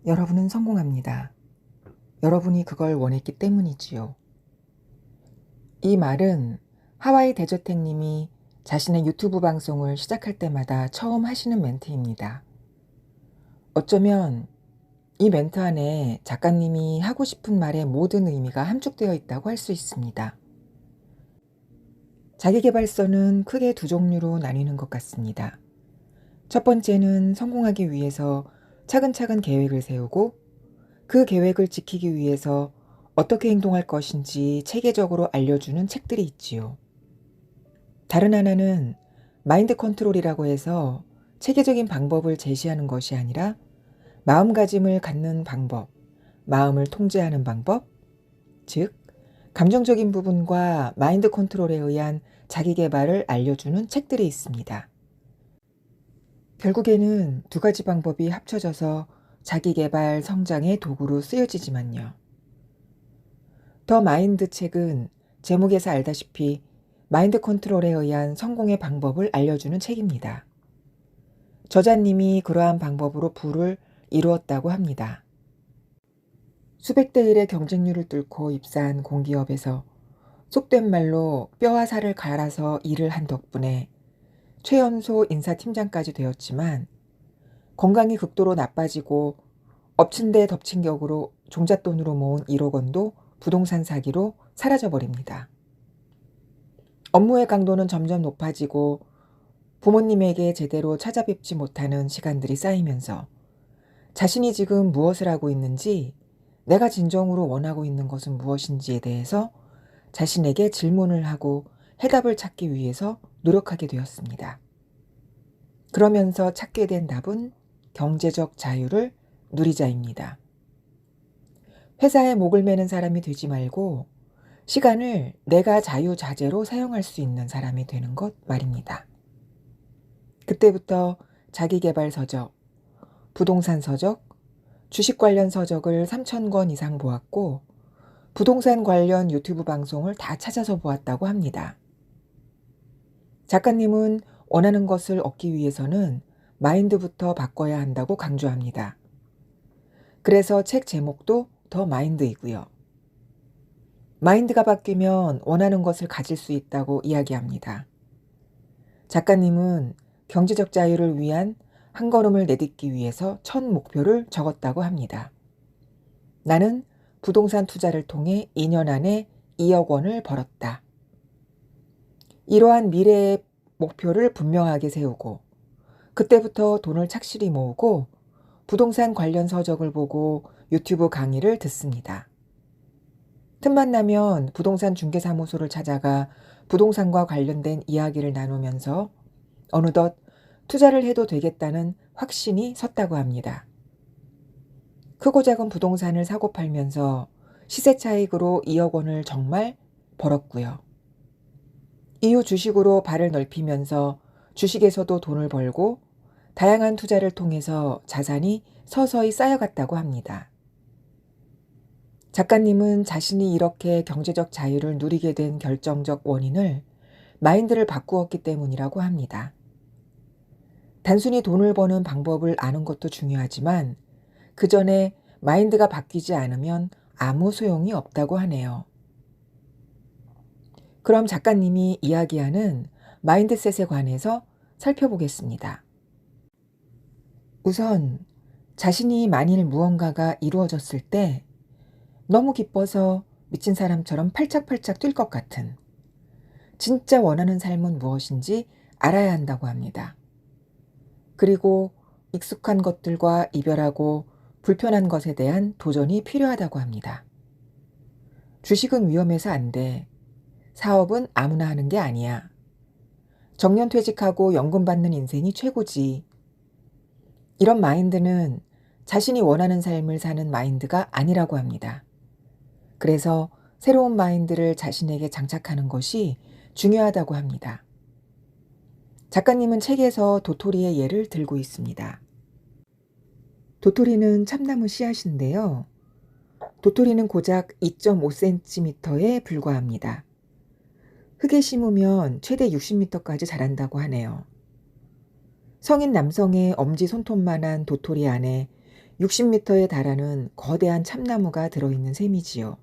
여러분은 성공합니다. 여러분이 그걸 원했기 때문이지요. 이 말은 하와이 대저택 님이 자신의 유튜브 방송을 시작할 때마다 처음 하시는 멘트입니다. 어쩌면 이 멘트 안에 작가님이 하고 싶은 말의 모든 의미가 함축되어 있다고 할 수 있습니다. 자기계발서는 크게 두 종류로 나뉘는 것 같습니다. 첫 번째는 성공하기 위해서 차근차근 계획을 세우고 그 계획을 지키기 위해서 어떻게 행동할 것인지 체계적으로 알려주는 책들이 있지요. 다른 하나는 마인드 컨트롤이라고 해서 체계적인 방법을 제시하는 것이 아니라 마음가짐을 갖는 방법, 마음을 통제하는 방법, 즉 감정적인 부분과 마인드 컨트롤에 의한 자기 개발을 알려주는 책들이 있습니다. 결국에는 두 가지 방법이 합쳐져서 자기 개발 성장의 도구로 쓰여지지만요. 더 마인드 책은 제목에서 알다시피 마인드 컨트롤에 의한 성공의 방법을 알려주는 책입니다. 저자님이 그러한 방법으로 부를 이루었다고 합니다. 수백 대 1의 경쟁률을 뚫고 입사한 공기업에서 속된 말로 뼈와 살을 갈아서 일을 한 덕분에 최연소 인사팀장까지 되었지만 건강이 극도로 나빠지고 엎친 데 덮친 격으로 종잣돈으로 모은 1억 원도 부동산 사기로 사라져버립니다. 업무의 강도는 점점 높아지고 부모님에게 제대로 찾아뵙지 못하는 시간들이 쌓이면서 자신이 지금 무엇을 하고 있는지, 내가 진정으로 원하고 있는 것은 무엇인지에 대해서 자신에게 질문을 하고 해답을 찾기 위해서 노력하게 되었습니다. 그러면서 찾게 된 답은 경제적 자유를 누리자입니다. 회사에 목을 매는 사람이 되지 말고 시간을 내가 자유자재로 사용할 수 있는 사람이 되는 것 말입니다. 그때부터 자기계발 서적, 부동산 서적, 주식 관련 서적을 3,000권 이상 보았고 부동산 관련 유튜브 방송을 다 찾아서 보았다고 합니다. 작가님은 원하는 것을 얻기 위해서는 마인드부터 바꿔야 한다고 강조합니다. 그래서 책 제목도 더 마인드이고요. 마인드가 바뀌면 원하는 것을 가질 수 있다고 이야기합니다. 작가님은 경제적 자유를 위한 한 걸음을 내딛기 위해서 첫 목표를 적었다고 합니다. 나는 부동산 투자를 통해 2년 안에 2억 원을 벌었다. 이러한 미래의 목표를 분명하게 세우고 그때부터 돈을 착실히 모으고 부동산 관련 서적을 보고 유튜브 강의를 듣습니다. 틈만 나면 부동산 중개사무소를 찾아가 부동산과 관련된 이야기를 나누면서 어느덧 투자를 해도 되겠다는 확신이 섰다고 합니다. 크고 작은 부동산을 사고 팔면서 시세 차익으로 2억 원을 정말 벌었고요. 이후 주식으로 발을 넓히면서 주식에서도 돈을 벌고 다양한 투자를 통해서 자산이 서서히 쌓여갔다고 합니다. 작가님은 자신이 이렇게 경제적 자유를 누리게 된 결정적 원인을 마인드를 바꾸었기 때문이라고 합니다. 단순히 돈을 버는 방법을 아는 것도 중요하지만 그 전에 마인드가 바뀌지 않으면 아무 소용이 없다고 하네요. 그럼 작가님이 이야기하는 마인드셋에 관해서 살펴보겠습니다. 우선 자신이 만일 무언가가 이루어졌을 때 너무 기뻐서 미친 사람처럼 팔짝팔짝 뛸 것 같은 진짜 원하는 삶은 무엇인지 알아야 한다고 합니다. 그리고 익숙한 것들과 이별하고 불편한 것에 대한 도전이 필요하다고 합니다. 주식은 위험해서 안 돼. 사업은 아무나 하는 게 아니야. 정년퇴직하고 연금 받는 인생이 최고지. 이런 마인드는 자신이 원하는 삶을 사는 마인드가 아니라고 합니다. 그래서 새로운 마인드를 자신에게 장착하는 것이 중요하다고 합니다. 작가님은 책에서 도토리의 예를 들고 있습니다. 도토리는 참나무 씨앗인데요. 도토리는 고작 2.5cm에 불과합니다. 흙에 심으면 최대 60m까지 자란다고 하네요. 성인 남성의 엄지 손톱만한 도토리 안에 60m에 달하는 거대한 참나무가 들어있는 셈이지요.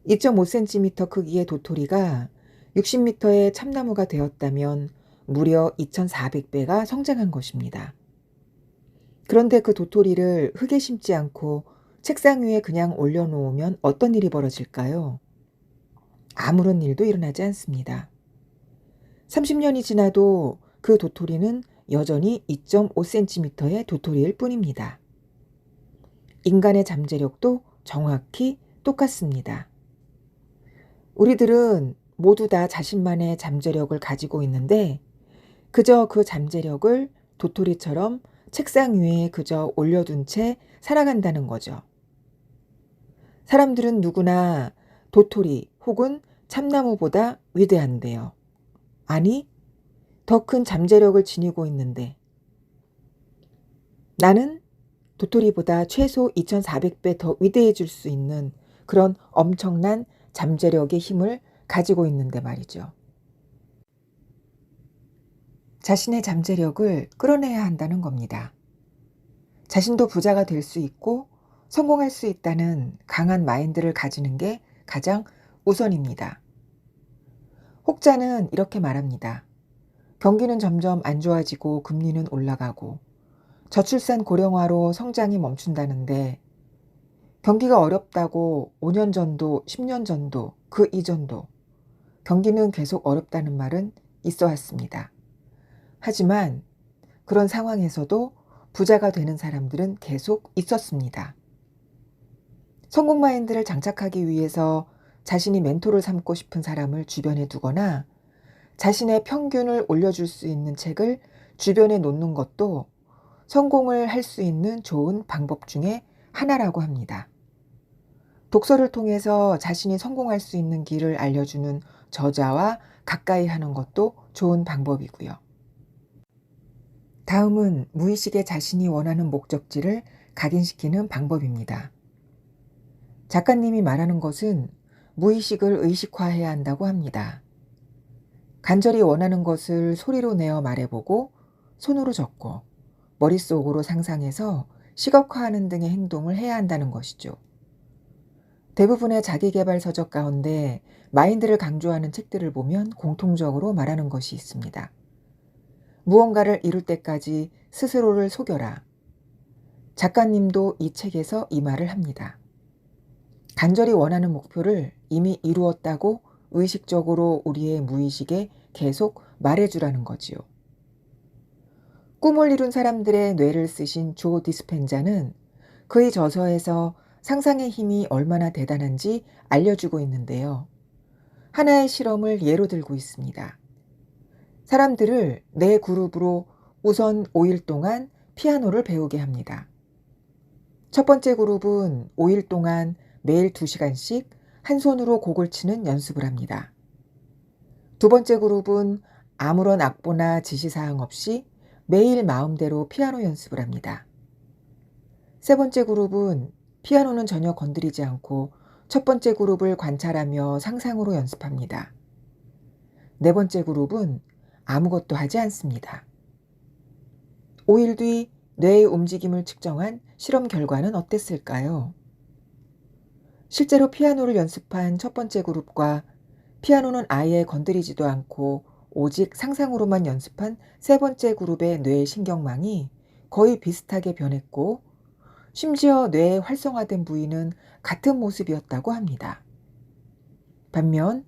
2.5cm 크기의 도토리가 60m의 참나무가 되었다면 무려 2400배가 성장한 것입니다. 그런데 그 도토리를 흙에 심지 않고 책상 위에 그냥 올려놓으면 어떤 일이 벌어질까요? 아무런 일도 일어나지 않습니다. 30년이 지나도 그 도토리는 여전히 2.5cm의 도토리일 뿐입니다. 인간의 잠재력도 정확히 똑같습니다. 우리들은 모두 다 자신만의 잠재력을 가지고 있는데 그저 그 잠재력을 도토리처럼 책상 위에 그저 올려둔 채 살아간다는 거죠. 사람들은 누구나 도토리 혹은 참나무보다 위대한데요. 아니, 더 큰 잠재력을 지니고 있는데 나는 도토리보다 최소 2400배 더 위대해질 수 있는 그런 엄청난 잠재력의 힘을 가지고 있는데 말이죠. 자신의 잠재력을 끌어내야 한다는 겁니다. 자신도 부자가 될 수 있고 성공할 수 있다는 강한 마인드를 가지는 게 가장 우선입니다. 혹자는 이렇게 말합니다. 경기는 점점 안 좋아지고 금리는 올라가고 저출산 고령화로 성장이 멈춘다는데 경기가 어렵다고 5년 전도 10년 전도 그 이전도 경기는 계속 어렵다는 말은 있어 왔습니다. 하지만 그런 상황에서도 부자가 되는 사람들은 계속 있었습니다. 성공 마인드를 장착하기 위해서 자신이 멘토를 삼고 싶은 사람을 주변에 두거나 자신의 평균을 올려줄 수 있는 책을 주변에 놓는 것도 성공을 할 수 있는 좋은 방법 중에 하나라고 합니다. 독서를 통해서 자신이 성공할 수 있는 길을 알려주는 저자와 가까이 하는 것도 좋은 방법이고요. 다음은 무의식에 자신이 원하는 목적지를 각인시키는 방법입니다. 작가님이 말하는 것은 무의식을 의식화해야 한다고 합니다. 간절히 원하는 것을 소리로 내어 말해보고 손으로 적고 머릿속으로 상상해서 시각화하는 등의 행동을 해야 한다는 것이죠. 대부분의 자기계발 서적 가운데 마인드를 강조하는 책들을 보면 공통적으로 말하는 것이 있습니다. 무언가를 이룰 때까지 스스로를 속여라. 작가님도 이 책에서 이 말을 합니다. 간절히 원하는 목표를 이미 이루었다고 의식적으로 우리의 무의식에 계속 말해주라는 거지요. 꿈을 이룬 사람들의 뇌를 쓰신 조 디스펜자는 그의 저서에서 상상의 힘이 얼마나 대단한지 알려주고 있는데요. 하나의 실험을 예로 들고 있습니다. 사람들을 네 그룹으로 우선 5일 동안 피아노를 배우게 합니다. 첫 번째 그룹은 5일 동안 매일 2시간씩 한 손으로 곡을 치는 연습을 합니다. 두 번째 그룹은 아무런 악보나 지시사항 없이 매일 마음대로 피아노 연습을 합니다. 세 번째 그룹은 피아노는 전혀 건드리지 않고 첫 번째 그룹을 관찰하며 상상으로 연습합니다. 네 번째 그룹은 아무것도 하지 않습니다. 5일 뒤 뇌의 움직임을 측정한 실험 결과는 어땠을까요? 실제로 피아노를 연습한 첫 번째 그룹과 피아노는 아예 건드리지도 않고 오직 상상으로만 연습한 세 번째 그룹의 뇌의 신경망이 거의 비슷하게 변했고 심지어 뇌의 활성화된 부위는 같은 모습이었다고 합니다. 반면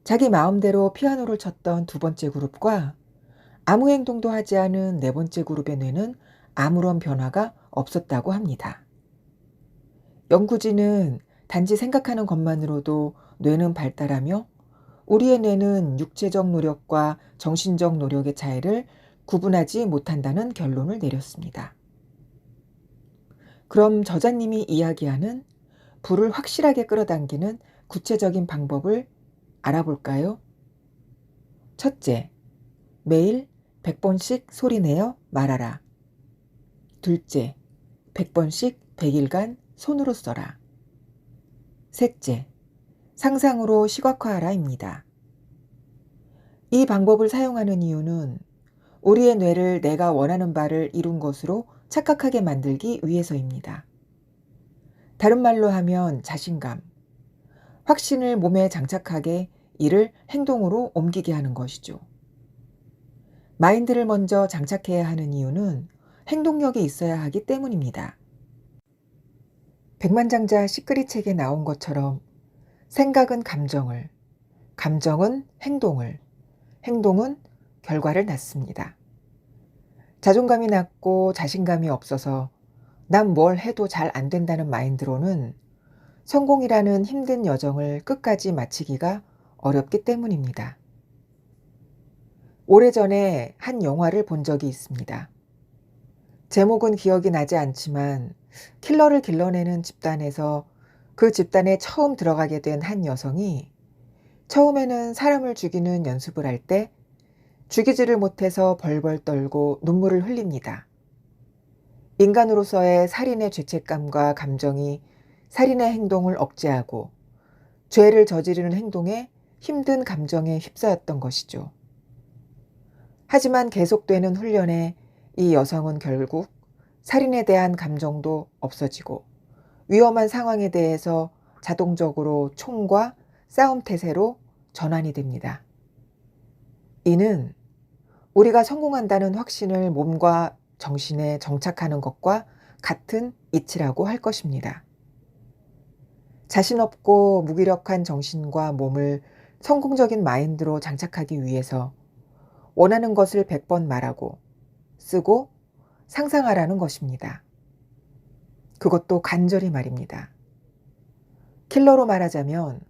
자기 마음대로 피아노를 쳤던 두 번째 그룹과 아무 행동도 하지 않은 네 번째 그룹의 뇌는 아무런 변화가 없었다고 합니다. 연구진은 단지 생각하는 것만으로도 뇌는 발달하며 우리의 뇌는 육체적 노력과 정신적 노력의 차이를 구분하지 못한다는 결론을 내렸습니다. 그럼 저자님이 이야기하는 불을 확실하게 끌어당기는 구체적인 방법을 알아볼까요? 첫째, 매일 100번씩 소리내어 말하라. 둘째, 100번씩 100일간 손으로 써라. 셋째, 상상으로 시각화하라입니다. 이 방법을 사용하는 이유는 우리의 뇌를 내가 원하는 바를 이룬 것으로 착각하게 만들기 위해서입니다. 다른 말로 하면 자신감, 확신을 몸에 장착하게 이를 행동으로 옮기게 하는 것이죠. 마인드를 먼저 장착해야 하는 이유는 행동력이 있어야 하기 때문입니다. 백만장자 시크릿 책에 나온 것처럼 생각은 감정을, 감정은 행동을, 행동은 결과를 낳습니다. 자존감이 낮고 자신감이 없어서 난 뭘 해도 잘 안 된다는 마인드로는 성공이라는 힘든 여정을 끝까지 마치기가 어렵기 때문입니다. 오래전에 한 영화를 본 적이 있습니다. 제목은 기억이 나지 않지만 킬러를 길러내는 집단에서 그 집단에 처음 들어가게 된 한 여성이 처음에는 사람을 죽이는 연습을 할 때 죽이지를 못해서 벌벌 떨고 눈물을 흘립니다. 인간으로서의 살인의 죄책감과 감정이 살인의 행동을 억제하고 죄를 저지르는 행동에 힘든 감정에 휩싸였던 것이죠. 하지만 계속되는 훈련에 이 여성은 결국 살인에 대한 감정도 없어지고 위험한 상황에 대해서 자동적으로 총과 싸움 태세로 전환이 됩니다. 이는 우리가 성공한다는 확신을 몸과 정신에 정착하는 것과 같은 이치라고 할 것입니다. 자신 없고 무기력한 정신과 몸을 성공적인 마인드로 장착하기 위해서 원하는 것을 100번 말하고 쓰고 상상하라는 것입니다. 그것도 간절히 말입니다. 킬러로 말하자면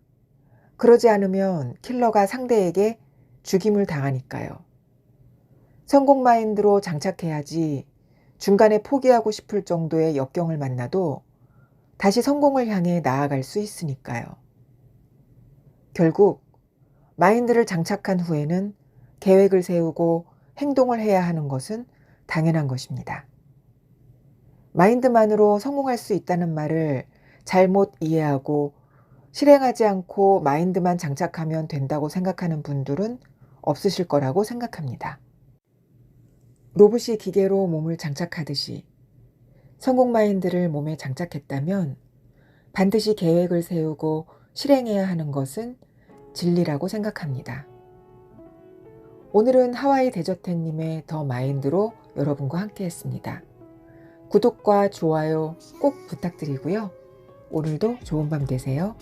그러지 않으면 킬러가 상대에게 죽임을 당하니까요. 성공 마인드로 장착해야지 중간에 포기하고 싶을 정도의 역경을 만나도 다시 성공을 향해 나아갈 수 있으니까요. 결국 마인드를 장착한 후에는 계획을 세우고 행동을 해야 하는 것은 당연한 것입니다. 마인드만으로 성공할 수 있다는 말을 잘못 이해하고 실행하지 않고 마인드만 장착하면 된다고 생각하는 분들은 없으실 거라고 생각합니다. 로봇이 기계로 몸을 장착하듯이 성공 마인드를 몸에 장착했다면 반드시 계획을 세우고 실행해야 하는 것은 진리라고 생각합니다. 오늘은 하와이 대저택님의 더 마인드로 여러분과 함께 했습니다. 구독과 좋아요 꼭 부탁드리고요. 오늘도 좋은 밤 되세요.